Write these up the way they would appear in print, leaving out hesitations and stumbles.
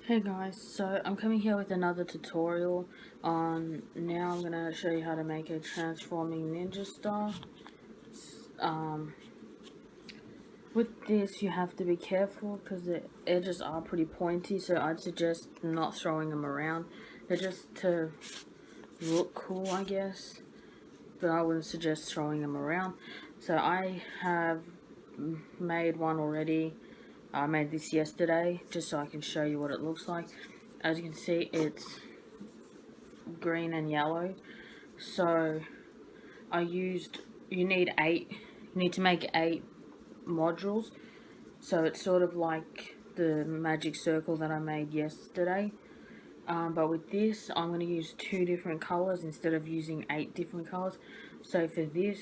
Hey guys, so I'm coming here with another tutorial on, now I'm going to show you how to make a transforming ninja star. With this you have to be careful because the edges are pretty pointy, so I'd suggest not throwing them around. They're just to look cool, I guess, but I wouldn't suggest throwing them around. So I have made one already. I made this yesterday just so I can show you what it looks like. As you can see, it's green and yellow. So you need to make 8 modules. So it's sort of like the magic circle that I made yesterday. But with this, I'm going to use 2 different colors instead of using 8 different colors. So for this,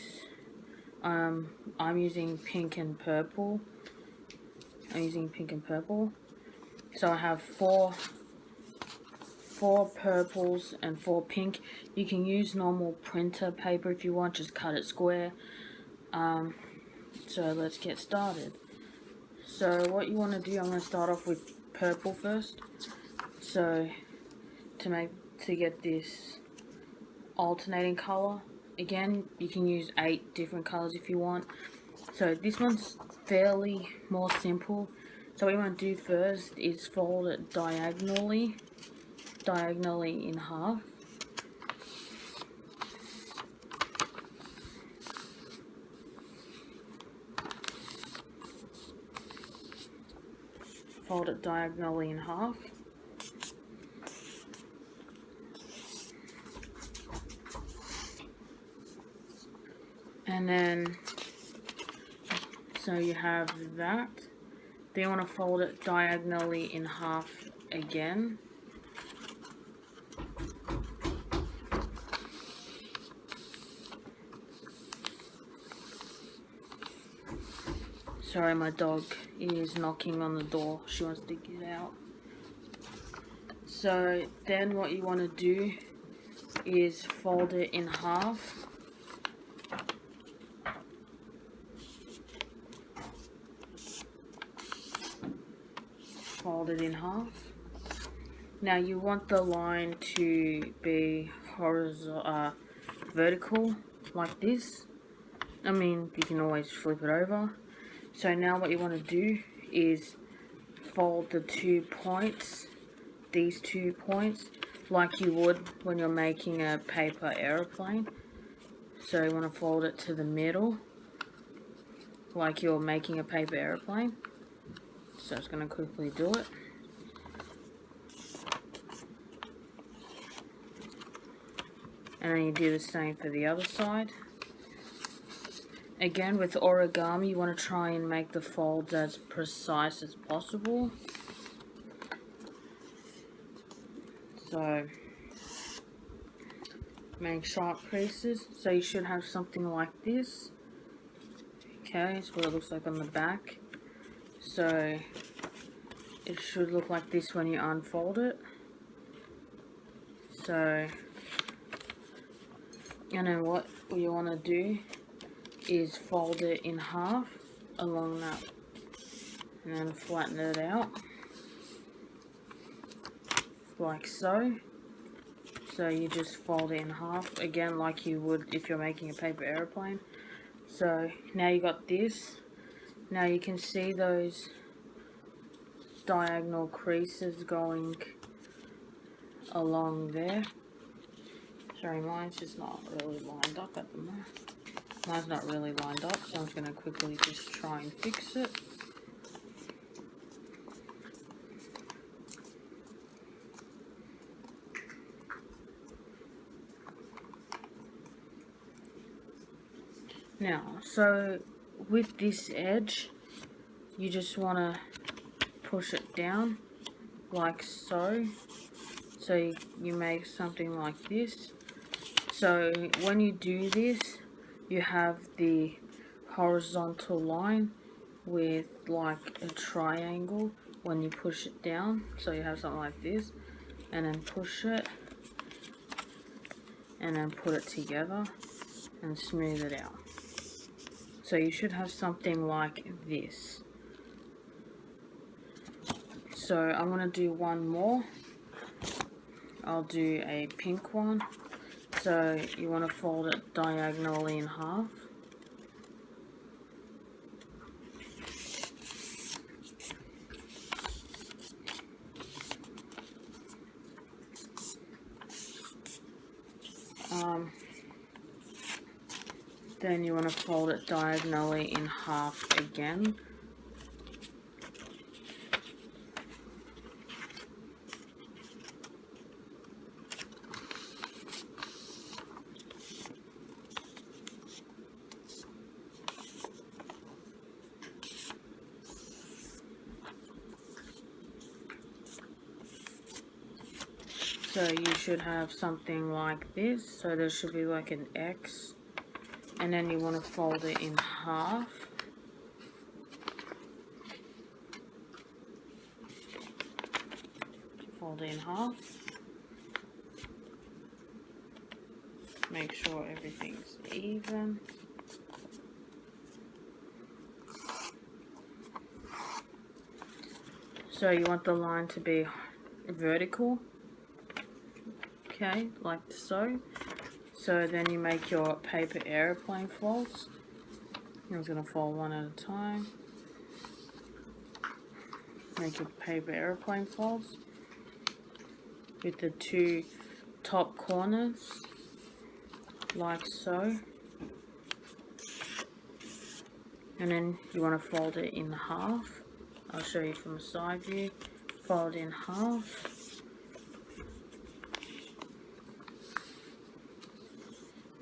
I'm using pink and purple. So I have four purples and 4 pink. You can use normal printer paper if you want, just cut it square. So let's get started. So what you want to do, I'm going to start off with purple first. So to get this alternating color, again you can use 8 different colors if you want. So this one's fairly more simple. So what you want to do first is fold it diagonally in half. Fold it diagonally in half. And then, so you have that. Then you want to fold it diagonally in half again. Sorry, my dog is knocking on the door. She wants to get out. So then what you want to do is fold it in half. Fold it in half. Now you want the line to be vertical like this. I mean, you can always flip it over. So now what you want to do is fold the 2 points, these 2 points, like you would when you're making a paper aeroplane. So you want to fold it to the middle, like you're making a paper aeroplane. So it's going to quickly do it. And then you do the same for the other side. Again, with origami, you want to try and make the folds as precise as possible. So, make sharp creases. So you should have something like this. Okay, that's what it looks like on the back. So, it should look like this when you unfold it. So, and then what you want to do is fold it in half along that, and then flatten it out like so. So you just fold it in half again like you would if you're making a paper aeroplane. So now you got this. Now you can see those diagonal creases going along there. Sorry, mine's just not really lined up at the moment. Mine's not really lined up, so I'm just going to quickly just try and fix it. Now, so with this edge, you just want to push it down like so. So you make something like this. So when you do this, you have the horizontal line with like a triangle when you push it down. So you have something like this, and then push it, and then put it together and smooth it out. So you should have something like this. So So I'm going to do one more. I'll do a pink one. So you want to fold it diagonally in half. Then you want to fold it diagonally in half again. So you should have something like this. So there should be like an X. And then you want to fold it in half. Fold it in half. Make sure everything's even. So you want the line to be vertical. Okay, like so. So then you make your paper airplane folds. I'm just going to fold one at a time. Make your paper airplane folds with the two top corners, like so. And then you want to fold it in half. I'll show you from a side view. Fold in half.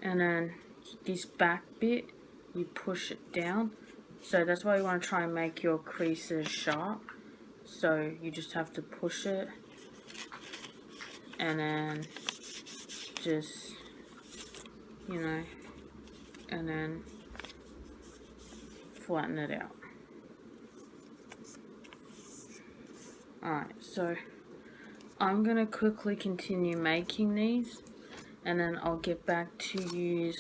And then this back bit, you push it down. So that's why you want to try and make your creases sharp. So you just have to push it. And then just, you know, and then flatten it out. Alright, so I'm going to quickly continue making these. And then I'll get back to you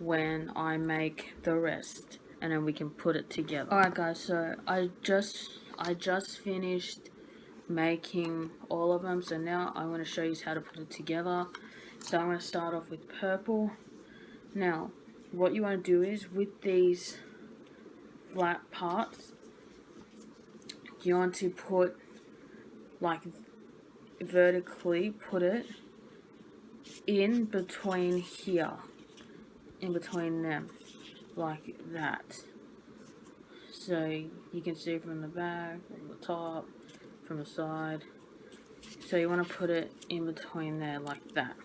when I make the rest, and then we can put it together. Alright guys, so I just finished making all of them, so now I'm going to show you how to put it together. So I'm going to start off with purple. Now what you want to do is, with these flat parts, you want to put, like, vertically put it in between here, in between them, like that. So you can see from the back, from the top, from the side. So you want to put it in between there, like that.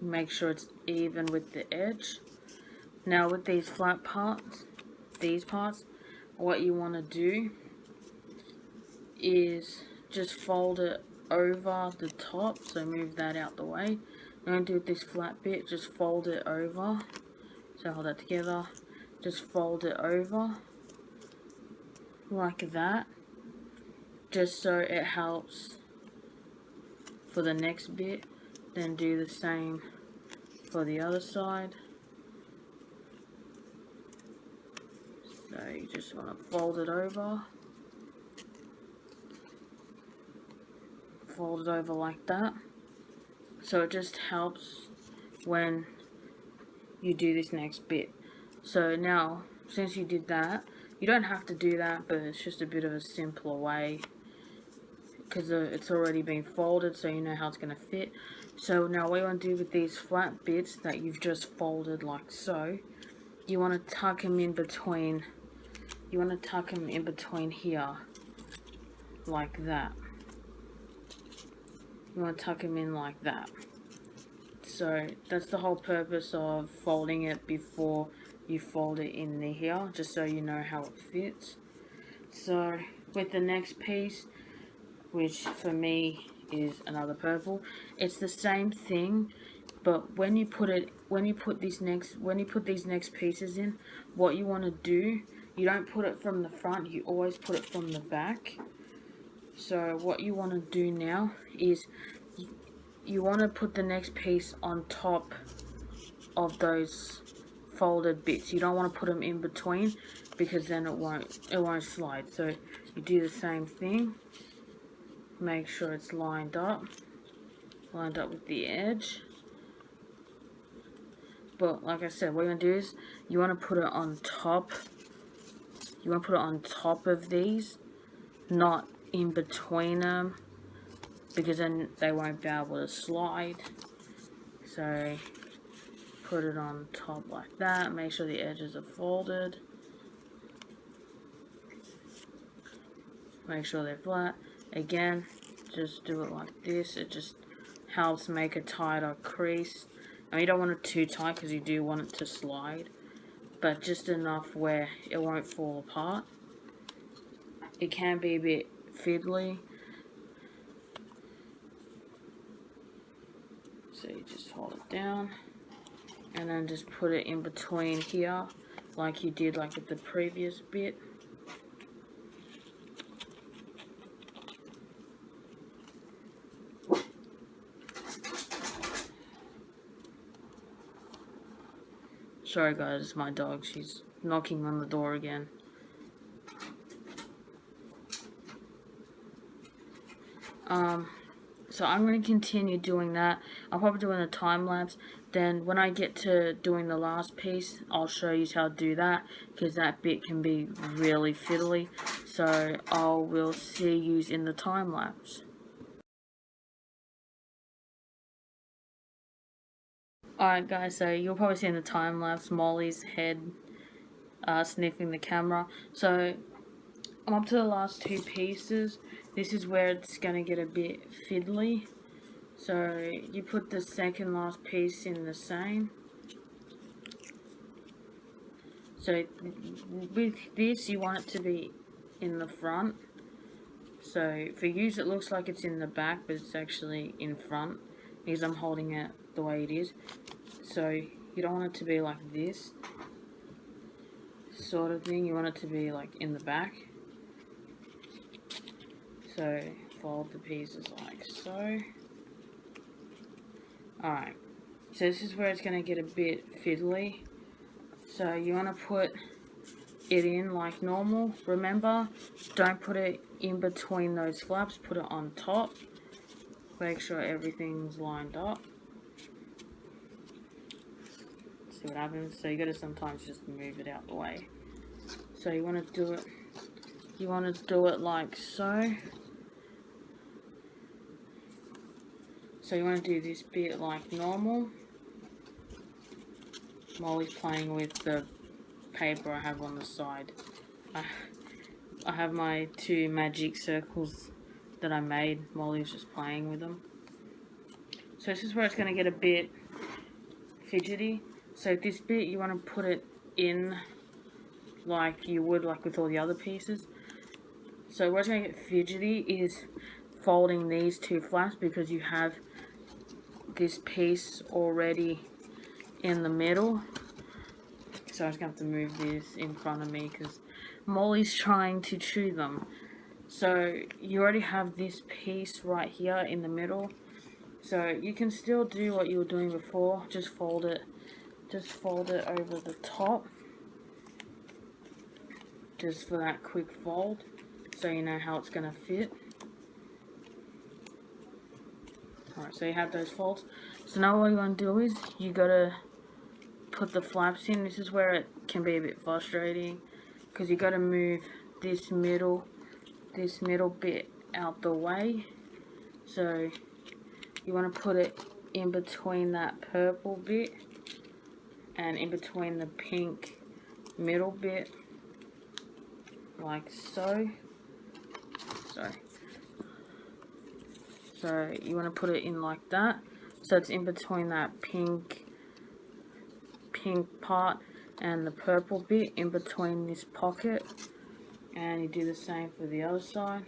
Make sure it's even with the edge. Now with these flat parts, these parts, what you want to do is just fold it over the top, so move that out the way. I'm going to do this flat bit, just fold it over. So hold that together, just fold it over like that, just so it helps for the next bit. Then do the same for the other side. So you just want to fold it over. Fold it over like that. So it just helps when you do this next bit. So now, since you did that, you don't have to do that, but it's just a bit of a simpler way, because it's already been folded, so you know how it's going to fit. So now what you want to do with these flat bits that you've just folded like so, you want to tuck them in between. You want to tuck them in between here, like that. You want to tuck them in like that. So that's the whole purpose of folding it before you fold it in here, just so you know how it fits. So with the next piece, which for me is another purple, it's the same thing, but when you put these next pieces in, what you want to do, you don't put it from the front, you always put it from the back. So what you want to do now is you want to put the next piece on top of those folded bits. You don't want to put them in between, because then it won't slide. So you do the same thing. Make sure it's lined up with the edge. But like I said, what you're going to do is you want to put it on top. You want to put it on top of these, not in between them, because then they won't be able to slide. So put it on top like that. Make sure the edges are folded. Make sure they're flat. Again, just do it like this. It just helps make a tighter crease. Now you don't want it too tight because you do want it to slide, but just enough where it won't fall apart. It can be a bit fiddly, so you just hold it down and then just put it in between here like you did like with the previous bit. Sorry guys, it's my dog. She's knocking on the door again. So I'm going to continue doing that. I'll probably do in a time lapse. Then when I get to doing the last piece, I'll show you how to do that, because that bit can be really fiddly. So I will see you in the time lapse. Alright guys, so you'll probably see in the time lapse Molly's head sniffing the camera. So I'm up to the last two pieces. This is where it's going to get a bit fiddly. So you put the second last piece in the same. So with this you want it to be in the front. So for you it looks like it's in the back, but it's actually in front because I'm holding it the way it is. So you don't want it to be like this sort of thing. You want it to be like in the back. So fold the pieces like so. Alright, so this is where it's going to get a bit fiddly. So you want to put it in like normal. Remember, don't put it in between those flaps, put it on top. Make sure everything's lined up. See what happens. So you got to sometimes just move it out the way. So you want to do it like so. So you want to do this bit like normal. Molly's playing with the paper I have on the side. I have my two magic circles that I made. Molly's just playing with them. So this is where it's going to get a bit fidgety. So this bit you want to put it in like you would like with all the other pieces. So where it's going to get fidgety is folding these two flaps, because you have this piece already in the middle. So I'm just going to have to move this in front of me because Molly's trying to chew them. So you already have this piece right here in the middle. So you can still do what you were doing before. Just fold it over the top. Just for that quick fold, so you know how it's going to fit. Alright, so you have those folds. So now what you want to do is you got to put the flaps in. This is where it can be a bit frustrating, because you got to move this middle bit out the way. So you want to put it in between that purple bit and in between the pink middle bit, like so. So you want to put it in like that, so it's in between that pink part and the purple bit, in between this pocket. And you do the same for the other side.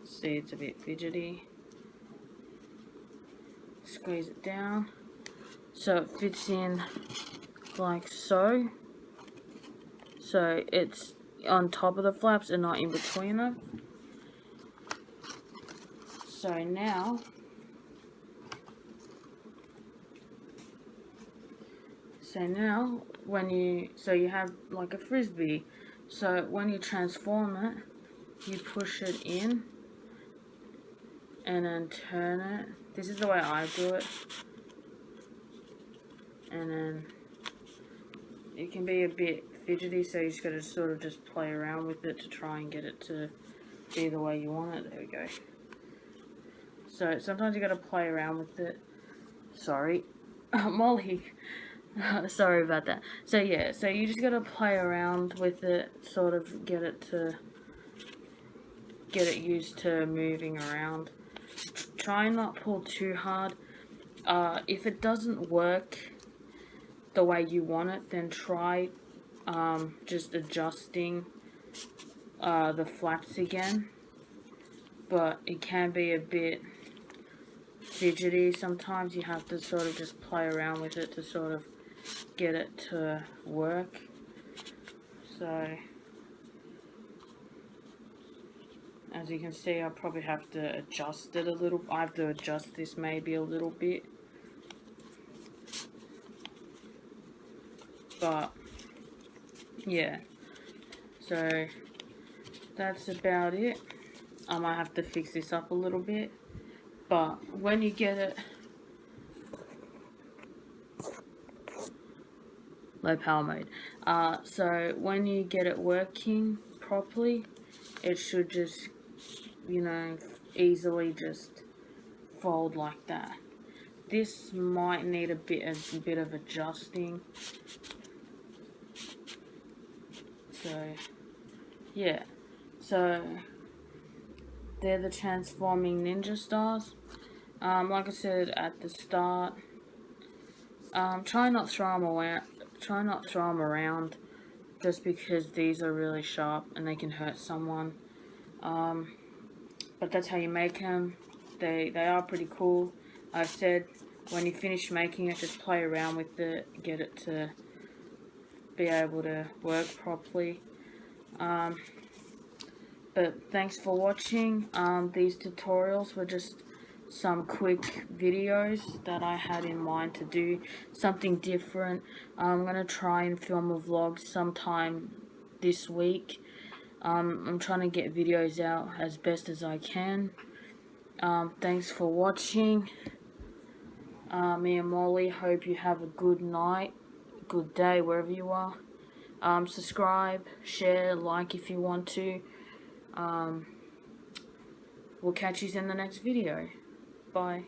See, it's a bit fidgety. Squeeze it down so it fits in like so. So it's on top of the flaps and not in between them. So now So now, so you have like a frisbee. So when you transform it, you push it in and then turn it. This is the way I do it. And then it can be a bit fidgety, so you just gotta sort of just play around with it to try and get it to be the way you want it. There we go. So sometimes you gotta play around with it. Sorry, Molly. Sorry about that. So yeah, so you just gotta play around with it, sort of get it used to moving around. Try and not pull too hard. If it doesn't work the way you want it, then try just adjusting the flaps again. But it can be a bit fidgety. Sometimes you have to sort of just play around with it to sort of get it to work. So as you can see, I probably have to adjust it a little. I have to adjust this maybe a little bit. But yeah, so that's about it. I might have to fix this up a little bit, but when you get it, low power mode, so when you get it working properly, it should just, you know, easily just fold like that. This might need a bit of adjusting. So yeah, so they're the transforming ninja stars. Like I said at the start, try not throw them away. Try not throw them around, just because these are really sharp and they can hurt someone. But that's how you make them. They are pretty cool. I've said when you finish making it, just play around with it, get it to be able to work properly. But thanks for watching. These tutorials were just some quick videos that I had in mind to do something different. I'm going to try and film a vlog sometime this week. I'm trying to get videos out as best as I can. Thanks for watching. Me and Molly, hope you have a good night, good day, wherever you are. Subscribe, share, like if you want to. We'll catch you in the next video. Bye.